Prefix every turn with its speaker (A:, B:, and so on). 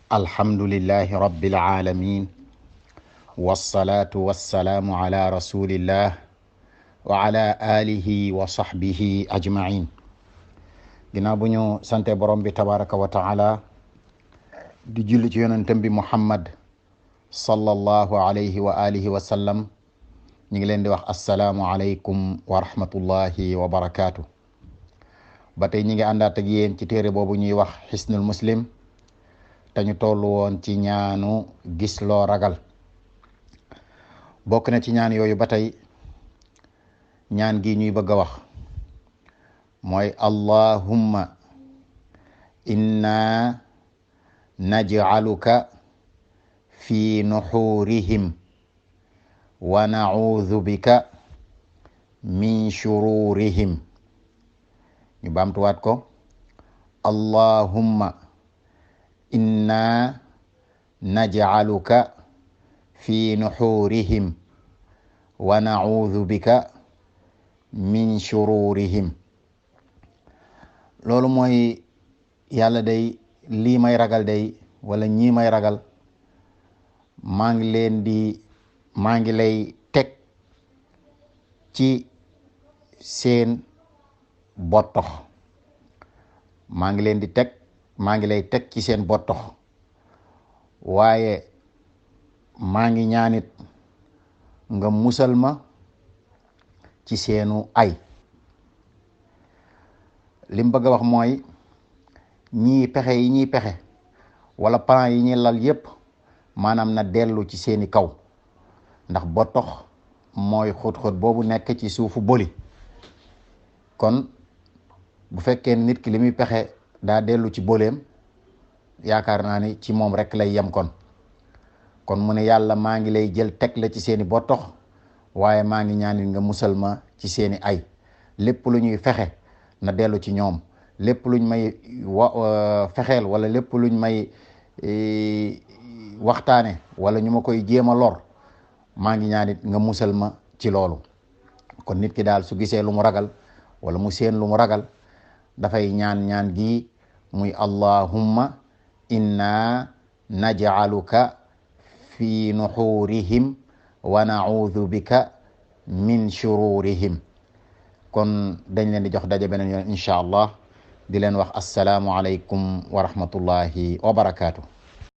A: alhamdulillahi rabbil alamin wassalatu wassalamu ala rasulillah wa ala alihi wa sahbihi ajmain. ginnaaw bu ñu sante borom bi tabaraka wa taala di julli ci yonentam bi muhammad sallallahu alayhi wa alihi wa sallam, ñu ngi leen di wax assalaamu alaykum wa rahmatullahi wa barakaatu. ba tey ñi ngi àndaat ak yéen ci téere boobu ñuy wax xisnul muslim, te ñu toll woon ci ñaanu gis loo ragal. bokk na ci ñaan yooyu ba tey ñaan gi ñuy bëgg a wax mooy allahumma inna naj'aluka fi nuxurihim wa na'udhu bika min shururihim. ñu baamtuwaat ko, allahumma inna naj'aluka fi nuxurihim wa na'udhu bika min shururihim. loolu mooy yàlla day lii may ragal day wala ñii may ragal maa ngi lay teg ci seen bottox. maa ngi lay teg ci seen bottox, waaye maa ngi ñaanit nga musal ma ci seenu ay. lim bëgg a wax mooy ñii pexe yi ñuy pexe wala plan yi ñuy lal yépp maanaam na dellu ci seeni kaw, ndax bottox mooy xóot-xóot boobu nekk ci suufu boli. kon bu fekkee nit ki li muy pexe daa dellu ci boleem, yaakaar naa ni ci moom rek lay yem. kon mu ne yàlla maa ngi lay jël teg la ci seeni bottox, waaye maa ngi ñaanit nga musal ma ci seeni ay. lépp lu ñuy fexe na dellu ci ñoom, lépp luñ may fexeel wala lépp luñ may waxtaane wala ñu ma koy jéem a lor, maa ngi ñaanit nga musal ma ci loolu. kon nit ki daal su gisee lu mu ragal wala mu seen lu mu ragal, dafay ñaan gi muy allahumma inna naj'aluka fi nuxurihim wa na'udhu bika min shururihim. kon dañ leen di jox daje beneen yoon incha allah, di leen wax assalaamu alaykum wa rahmatullahi wa barakaatu.